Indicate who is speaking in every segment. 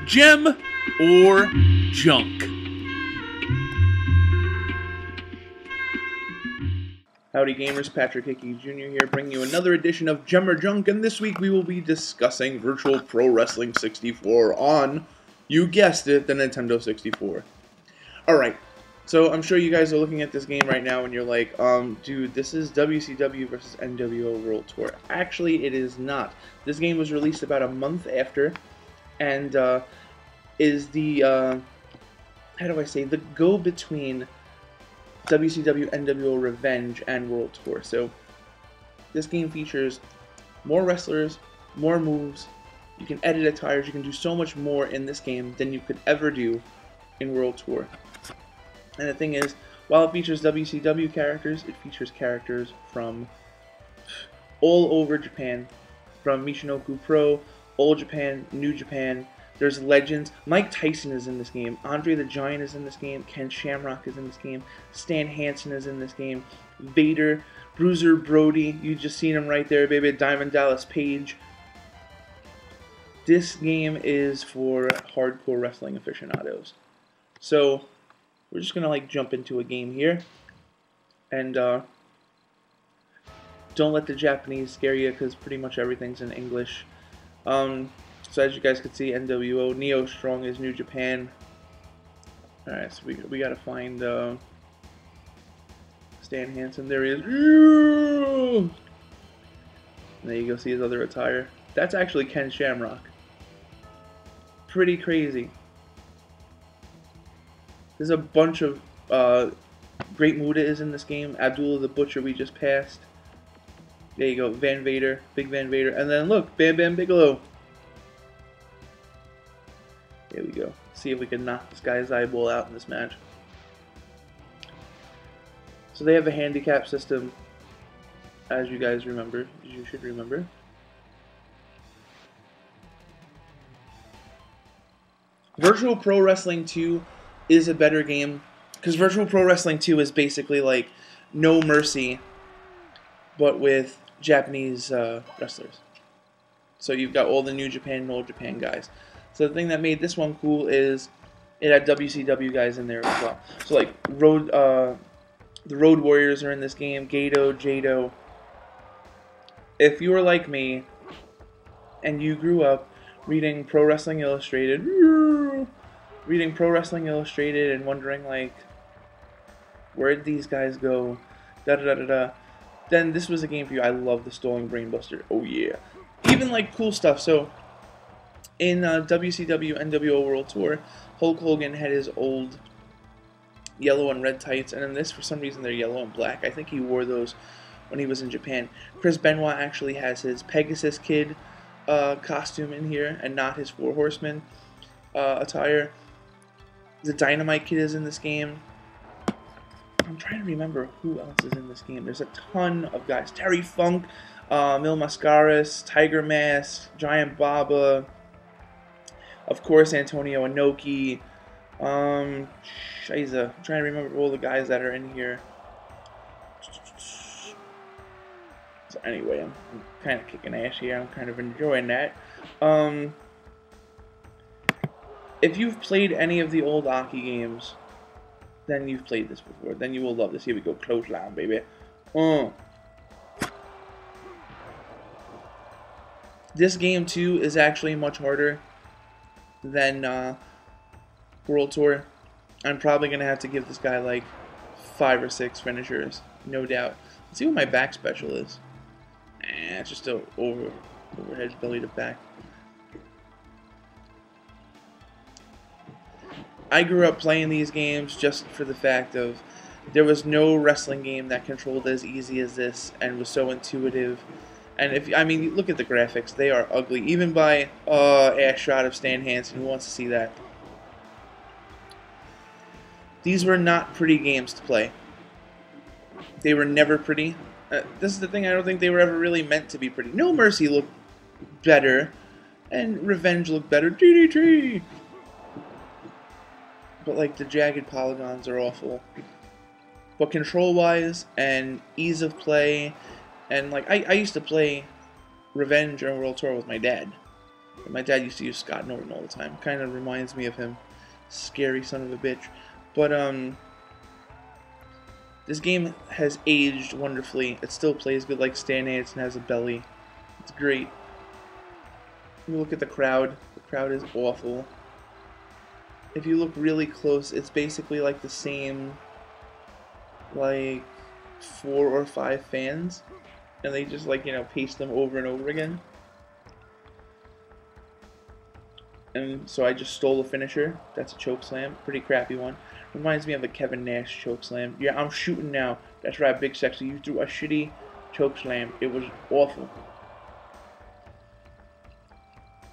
Speaker 1: Gem or junk? Howdy gamers, Patrick Hickey Jr. here, bringing you another edition of Gem or Junk, and this week we will be discussing Virtual Pro Wrestling 64 on, you guessed it, the Nintendo 64. Alright, so I'm sure you guys are looking at this game right now and you're like, dude, this is WCW versus NWO World Tour. Actually, it is not. This game was released about a month after, and is the, how do I say, the go-between WCW, NWO Revenge, and World Tour. So this game features more wrestlers, more moves, you can edit attires, you can do so much more in this game than you could ever do in World Tour. And the thing is, while it features WCW characters, it features characters from all over Japan, from Michinoku Pro, All Japan, New Japan. There's legends. Mike Tyson is in this game. Andre the Giant is in this game. Ken Shamrock is in this game. Stan Hansen is in this game. Vader, Bruiser Brody. You just seen him right there, baby. Diamond Dallas Page. This game is for hardcore wrestling aficionados. So we're just gonna jump into a game here, and don't let the Japanese scare you, because pretty much everything's in English. So as you guys can see, NWO, Neo Strong is New Japan. Alright, so we gotta find Stan Hansen. There he is. And there you go, see his other attire. That's actually Ken Shamrock. Pretty crazy. There's a bunch of Great Muta is in this game. Abdullah the Butcher we just passed. There you go, Van Vader, Big Van Vader, and then look, Bam Bam Bigelow. There we go. See if we can knock this guy's eyeball out in this match. So they have a handicap system, as you guys remember. As you should remember. Virtual Pro Wrestling 2 is a better game, because Virtual Pro Wrestling 2 is basically like No Mercy, but with Japanese wrestlers. So you've got all the New Japan and Old Japan guys. So the thing that made this one cool is it had WCW guys in there as well. So like the Road Warriors are in this game, Gato, Jado. If you were like me and you grew up reading Pro Wrestling Illustrated, and wondering like, where'd these guys go, then this was a game for you. I love the Stolen Brainbuster. Oh yeah. Even like cool stuff. So in WCW NWO World Tour, Hulk Hogan had his old yellow and red tights, and in this, for some reason, they're yellow and black. I think he wore those when he was in Japan. Chris Benoit actually has his Pegasus Kid costume in here, and not his Four Horsemen attire. The Dynamite Kid is in this game. I'm trying to remember who else is in this game. There's a ton of guys. Terry Funk, Mil Mascaras, Tiger Mask, Giant Baba. Of course, Antonio Inoki. Shiza. I'm trying to remember all the guys that are in here. So anyway, I'm kind of kicking ass here. I'm kind of enjoying that. If you've played any of the old Aki games, then you've played this before. Then you will love this. Here we go. Clothesline, baby. This game, too, is actually much harder than World Tour. I'm probably going to have to give this guy like 5 or 6 finishers, no doubt. Let's see what my back special is. It's just a overhead belly to back. I grew up playing these games just for the fact of there was no wrestling game that controlled as easy as this and was so intuitive. And I mean, look at the graphics. They are ugly. Even by ass shot of Stan Hansen. Who wants to see that? These were not pretty games to play. They were never pretty. This is the thing. I don't think they were ever really meant to be pretty. No Mercy looked better. And Revenge looked better. DDT! But like the jagged polygons are awful. But control-wise and ease of play, and like I used to play Revenge on World Tour with my dad. My dad used to use Scott Norton all the time. Kind of reminds me of him. Scary son of a bitch. But, this game has aged wonderfully. It still plays good like Stan Hansen has a belly. It's great. You look at the crowd. The crowd is awful. If you look really close, it's basically like the same, like, 4 or 5 fans. And they just, like, you know, paste them over and over again. And so I just stole a finisher. That's a choke slam. Pretty crappy one. Reminds me of a Kevin Nash choke slam. Yeah, I'm shooting now. That's right, Big Sexy. You threw a shitty choke slam. It was awful.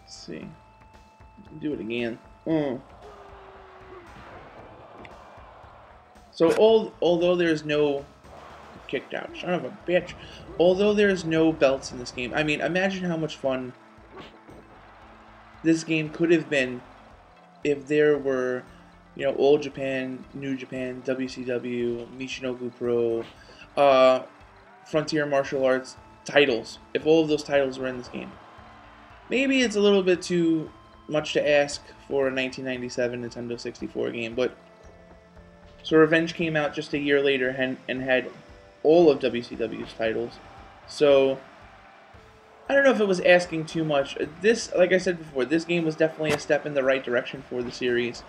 Speaker 1: Let's see. Do it again. So although there's no kicked out, son of a bitch. Although there's no belts in this game, I mean, imagine how much fun this game could have been if there were, you know, All Japan, New Japan, WCW, Michinoku Pro, Frontier Martial Arts titles. If all of those titles were in this game. Maybe it's a little bit too much to ask for a 1997 Nintendo 64 game, but so Revenge came out just a year later and had all of WCW's titles. So I don't know if it was asking too much. This, like I said before, this game was definitely a step in the right direction for the series.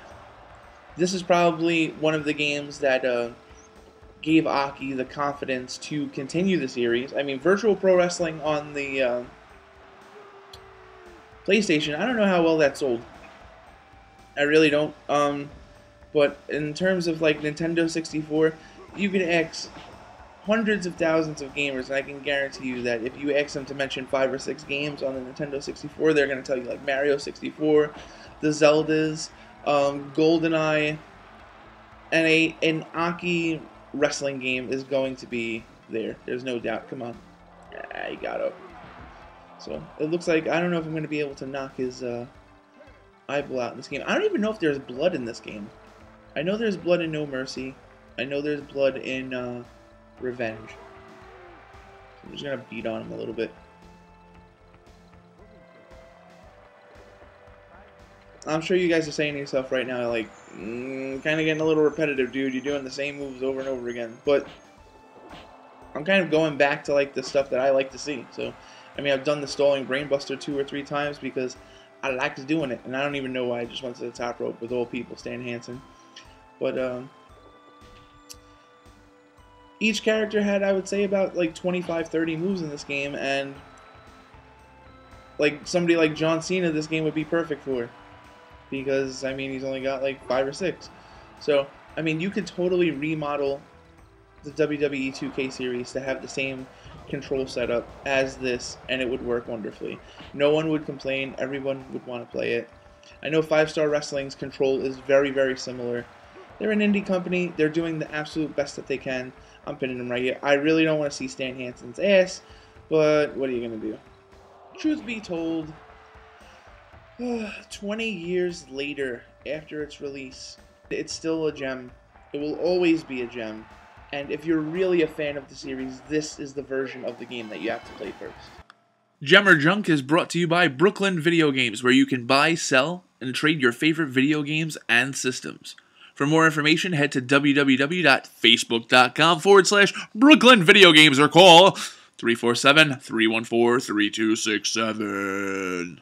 Speaker 1: This is probably one of the games that gave Aki the confidence to continue the series. I mean, Virtual Pro Wrestling on the PlayStation, I don't know how well that sold. I really don't. But in terms of like Nintendo 64, you can ask hundreds of thousands of gamers, and I can guarantee you that if you ask them to mention 5 or 6 games on the Nintendo 64, they're going to tell you like Mario 64, the Zeldas, GoldenEye, and an Aki wrestling game is going to be there. There's no doubt. Come on. I got up. So it looks like, I don't know if I'm going to be able to knock his eyeball out in this game. I don't even know if there's blood in this game. I know there's blood in No Mercy. I know there's blood in Revenge. So I'm just going to beat on him a little bit. I'm sure you guys are saying to yourself right now, like, kind of getting a little repetitive, dude. You're doing the same moves over and over again. But I'm kind of going back to, like, the stuff that I like to see. So, I mean, I've done the stalling brainbuster 2 or 3 times because I liked doing it. And I don't even know why I just went to the top rope with all people, Stan Hansen. But, each character had, I would say, about, like, 25, 30 moves in this game. And, like, somebody like John Cena, this game would be perfect for. Because, I mean, he's only got, like, 5 or 6. So, I mean, you could totally remodel the WWE 2K series to have the same control setup as this, and it would work wonderfully. No one would complain. Everyone would want to play it. I know 5 Star Wrestling's control is very, very similar. They're an indie company. They're doing the absolute best that they can. I'm pinning them right here. I really don't want to see Stan Hansen's ass, but what are you going to do? Truth be told, 20 years later, after its release, it's still a gem. It will always be a gem. And if you're really a fan of the series, this is the version of the game that you have to play first. Gem or Junk is brought to you by Brooklyn Video Games, where you can buy, sell, and trade your favorite video games and systems. For more information, head to www.facebook.com/Brooklyn Video Games or call 347-314-3267.